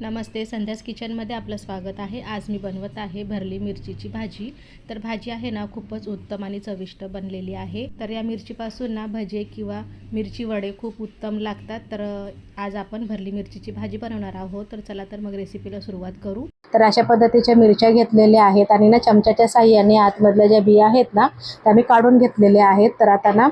नमस्ते, संध्यास किचनमध्ये आपलं स्वागत आहे। आज मी बनवत आहे भरली मिरचीची भाजी। तर भाजी आहे ना खूपच उत्तम आणि चविष्ट बनलेली आहे। तर या मिरचीपासून ना भजे किंवा मिरची वडे खूप उत्तम लागतात। तर आज आपण भरली मिरचीची भाजी बनवणार आहोत। तर चला तर मग रेसिपीला सुरुवात करू। तर अशा पद्धतीच्या मिरच्या घेतलेल्या आहेत आणि ना चमच्याच्या साहाय्याने आतमधल्या ज्या बिया आहेत ना त्या मी काढून घेतलेल्या आहेत। तर आता ना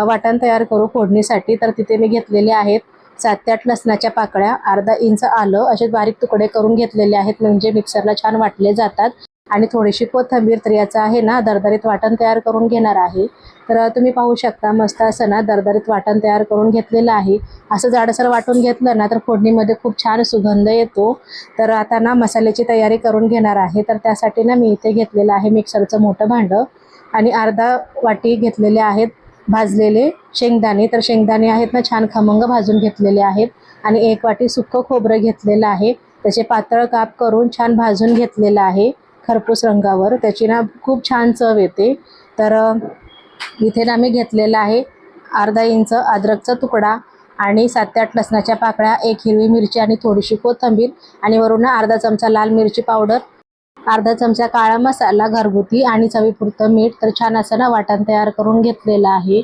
वाटण तयार करू फोडणीसाठी। तर तिथे मी घेतलेले आहेत 7 ते 8 लसणाच्या पाकळ्या, अर्धा इंच आलं असे बारीक तुकडे करून घेतलेले आहेत, म्हणजे मिक्सरला छान वाटले जातात। आणि थोडीशी कोथिंबीर, तर याचं आहे ना दरदरीत वाटण तयार करून घेणार आहे। तर तुम्ही पाहू शकता मस्त असं ना दरदरीत वाटण तयार करून घेतलेलं आहे। असं जाडसर वाटून घेतलं ना तर फोडणीमध्ये खूप छान सुगंध येतो। तर आता ना मसाल्याची तयारी करून घेणार आहे। तर त्यासाठी ना मी इथे घेतलेलं आहे मिक्सरचं मोठं भांडं आणि अर्धा वाटी घेतलेले आहेत भाजलेले शेंगदाणे। तर शेंगदाणे आहेत ना छान खमंग भाजून घेतलेले आहेत। आणि 1 वाटी सुक्कं खोबरं घेतलेलं आहे, त्याचे पातळ काप करून छान भाजून घेतलेलं आहे खरपूस रंगावर, त्याची ना खूप छान चव येते। तर इथे ना मी घेतलेला आहे अर्धा इंच अद्रकचा तुकडा आणि 7 ते 8 लसणाच्या पाकळ्या, 1 हिरवी मिरची आणि थोडीशी कोथिंबीर आणि वरून अर्धा चमचा लाल मिरची पावडर, अर्धा चमचा काळा मसाला घरगुती आणि चवीपुरतं मीठ। तर छान असं ना वाटण तयार करून घेतलेलं आहे।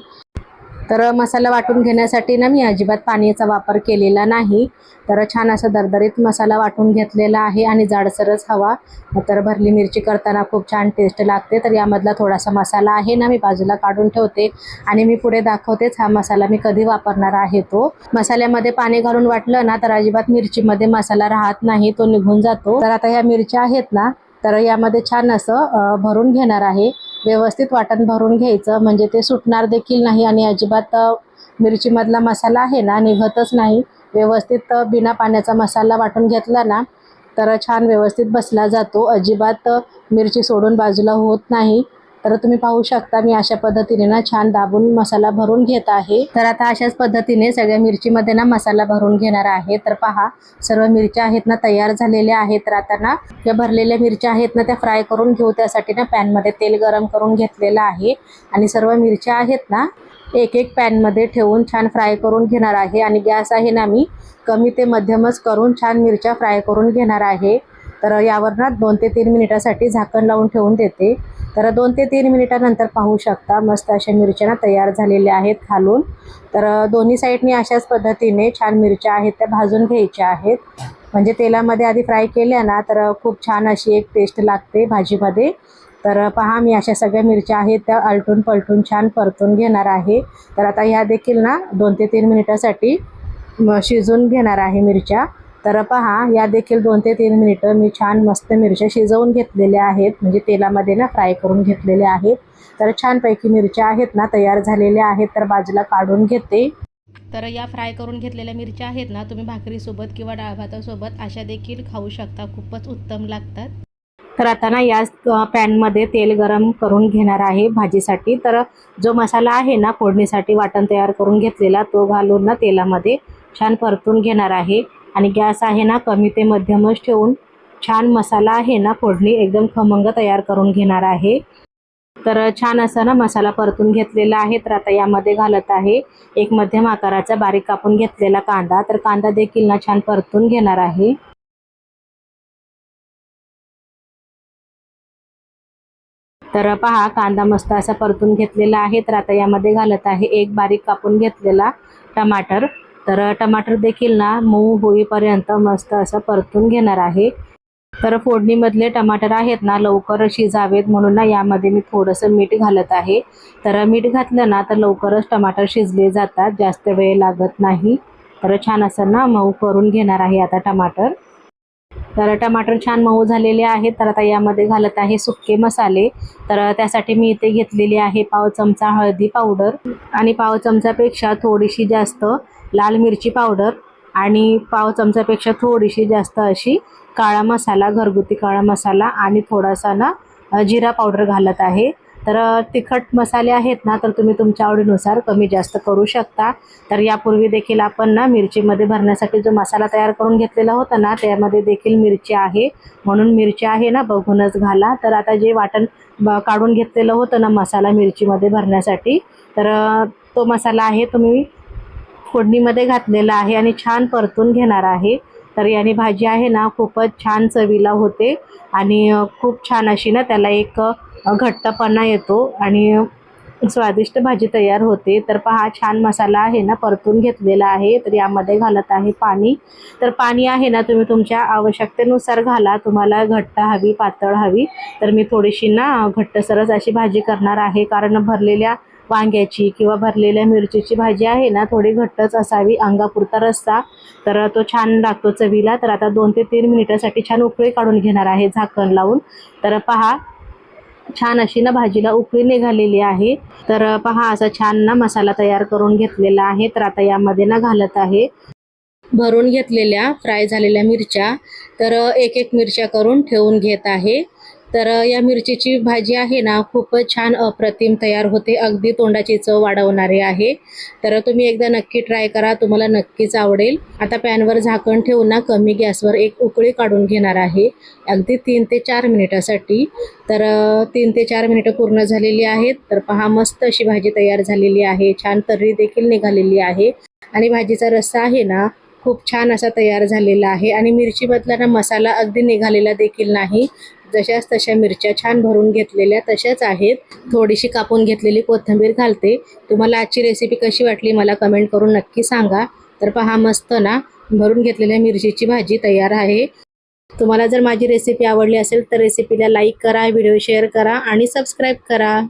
तर मसाला वाटून घेण्यासाठी ना मी अजिबात पाण्याचा वापर केलेला नाही। तर छान असं दरदरीत मसाला वाटून घेतलेला आहे आणि जाडसरच हवा। तर भरली मिरची करताना खूप छान टेस्ट लागते। तर यामधला थोडासा मसाला आहे ना मी बाजूला काढून ठेवते आणि मी पुढे दाखवतेच हा मसाला मी कधी वापरणार आहे तो। मसाल्यामध्ये पाणी घालून वाटलं ना तर अजिबात मिरचीमध्ये मसाला राहत नाही, तो निघून जातो। तर आता ह्या मिरच्या आहेत ना तर यामध्ये छान असं भरून घेणार आहे। व्यवस्थित वाटण भरून घ्यायचं, म्हणजे ते सुटणार देखील नाही आणि अजिबात मिरचीमधला मसाला आहे ना निघतच नाही। व्यवस्थित बिना पाण्याचा मसाला वाटून घेतला ना तर छान व्यवस्थित बसला जातो, अजिबात मिरची सोडून बाजूला होत नाही। तर तुम्ही पाहू शकता मी अशा पद्धतीने ना छान दाबून मसाला भरून घेत आहे। तर आता अशाच पद्धतीने सगळ्या मिरचीमध्ये ना मसाला भरून घेणार आहे। तर पहा सर्व मिरच्या आहेत ना तयार झालेल्या आहेत। तर आता ना ज्या भरलेल्या मिरच्या आहेत ना त्या फ्राय करून घेऊ। त्यासाठी ना पॅनमध्ये तेल गरम करून घेतलेलं आहे आणि सर्व मिरच्या आहेत ना एक पॅनमध्ये ठेवून छान फ्राय करून घेणार आहे। आणि गॅस आहे ना मी कमी ते मध्यमच करून छान मिरच्या फ्राय करून घेणार आहे। तर यावर ना 2 ते 3 मिनिटासाठी झाकण लावून ठेवून देते। तर 2 ते 3 मिनिटानंतर पाहू शकता मस्त अशा मिरच्या ना तयार झालेल्या आहेत खालून। तर दोन्ही साईडनी अशाच पद्धतीने छान मिरच्या आहेत त्या भाजून घ्यायच्या आहेत, म्हणजे तेलामध्ये आधी फ्राय केल्या ना तर खूप छान अशी एक टेस्ट लागते भाजीमध्ये। तर पहा मी अशा सगळ्या मिरच्या आहेत त्या आलटून पलटून छान परतून घेणार आहे। तर आता ह्या देखील ना 2 ते 3 मिनिटासाठी शिजवून घेणार आहे मिरच्या। तर पहा या देखील 2 ते 3 मिनिटं मी छान मस्त मिरच्या शिजवून घेतलेल्या आहेत, म्हणजे तेलामध्ये ना फ्राय करून घेतलेल्या आहेत। तर छानपैकी मिरच्या आहेत ना तयार झालेल्या आहेत, तर बाजूला काढून घेते। तर या फ्राय करून घेतलेल्या मिरच्या आहेत ना तुम्ही भाकरीसोबत किंवा डाळ भातासोबत अशा देखील खाऊ शकता, खूपच उत्तम लागतात। तर आता ना याच पॅनमध्ये तेल गरम करून घेणार आहे भाजीसाठी। तर जो मसाला आहे ना फोडणीसाठी वाटण तयार करून घेतलेला तो घालून ना तेलामध्ये छान परतून घेणार आहे। आणि गॅस आहे ना कमी ते मध्यमच ठेवून छान मसाला आहे ना फोडणी एकदम खमंग तयार करून घेणार आहे। तर छान असा ना मसाला परतून घेतलेला आहे। तर आता यामध्ये घालत आहे एक मध्यम आकाराचा बारीक कापून घेतलेला कांदा। तर कांदा देखील ना छान परतून घेणार आहे। तर पहा कांदा मस्त असा परतून घेतलेला आहे। तर आता यामध्ये घालत आहे एक बारीक कापून घेतलेला टमाटर। तर टमाटर देखील ना मऊ होईपर्यंत मस्त असं परतून घेणार आहे। तर फोडणीमधले टमाटर आहेत ना लवकर शिजावेत म्हणून ना यामध्ये मी थोडंसं मीठ घालत आहे। तर मीठ घातलं ना तर लवकरच टमाटर शिजले जातात, जास्त वेळ लागत नाही। तर छान असं ना मऊ करून घेणार आहे आता टमाटर। तर टमाटर छान मऊ झालेले आहेत। तर आता यामध्ये घालत आहे सुके मसाले। तर त्यासाठी मी इथे घेतलेली आहे पाव चमचा हळदी पावडर आणि पाव चमचापेक्षा थोडीशी जास्त लाल मिरची पावडर आणि पाव चमचापेक्षा थोडीशी जास्त अशी काळा मसाला, घरगुती काळा मसाला आणि थोडासा ना जिरा पावडर घालत आहे। तर तिखट मसाले आहेत ना तर तुम्ही तुमच्या आवडीनुसार कमी जास्त करू शकता। तर यापूर्वी देखील आपण ना मिरचीमध्ये भरण्यासाठी जो मसाला तयार करून घेतलेला होता ना त्यामध्ये देखील मिरची आहे, म्हणून मिरची आहे ना बघूनच घाला। तर आता जे वाटण काढून घेतलेलं होतं ना मसाला मिरचीमध्ये भरण्यासाठी, तर तो मसाला आहे तुम्ही फोडणीमध्ये घातलेला आहे आणि छान परतून घेणार आहे। तर याने भाजी आहे ना खूपच छान चवीला होते आणि खूप छान अशी ना त्याला एक घट्टपणा येतो आणि स्वादिष्ट भाजी तयार होते। तर पहा छान मसाला आहे ना परतून घेतलेला आहे। तर यामध्ये घालत आहे पाणी। तर पाणी आहे ना तुम्ही तुमच्या आवश्यकतेनुसार घाला, तुम्हाला घट्ट हवी पातळ हवी। तर मी थोडीशी ना घट्टसरच अशी भाजी करणार आहे, कारण भरलेल्या वांग्याची किंवा भरलेल्या मिरचीची भाजी आहे ना थोडी घट्टच असावी, अंगापुरता रस्सा, तर तो छान लागतो चवीला। तर आता 2 ते 3 मिनिटासाठी छान उकळी काढून घेणार आहे झाकण लावून। तर पहा छान अशी ना भाजीला उकळी निघालेली आहे। तर पहा असा छान ना मसाला तयार करून घेतलेला आहे। तर आता यामध्ये ना घालत आहे भरून घेतलेल्या फ्राय झालेल्या मिरच्या। तर एक एक मिरच्या करून ठेवून घेत आहे। तर या मिरचीची भाजी आहे ना खूपच छान अप्रतिम तयार होते, अगदी तोंडाची चव वाढवणारी आहे। तर तुम्ही एकदा नक्की ट्राय करा, तुम्हाला नक्कीच आवडेल। आता पॅनवर झाकण ठेवून ना कमी गॅसवर एक उकळी काढून घेणार आहे, अगदी 3 ते 4 मिनिटासाठी। तर 3 ते 4 मिनिटं पूर्ण झालेली आहेत। तर पहा मस्त अशी भाजी तयार झालेली आहे, छान तर्री देखील निघालेली आहे आणि भाजीचा रस्सा आहे ना खूप छान असा तयार झालेला आहे आणि मिरचीमधला ना मसाला अगदी निघालेला देखील नाही, जशाच तशा मिरच्या छान भरून घेतलेल्या तशाच आहेत। थोडीशी कापून घेतलेली कोथिंबीर घालते। तुम्हाला आजची रेसिपी कशी वाटली मला कमेंट करून नक्की सांगा। तर पहा मस्त ना भरून घेतलेल्या मिरचीची भाजी तयार आहे। तुम्हाला जर माझी रेसिपी आवडली असेल तर रेसिपीला लाईक करा, व्हिडिओ शेअर करा आणि सबस्क्राईब करा।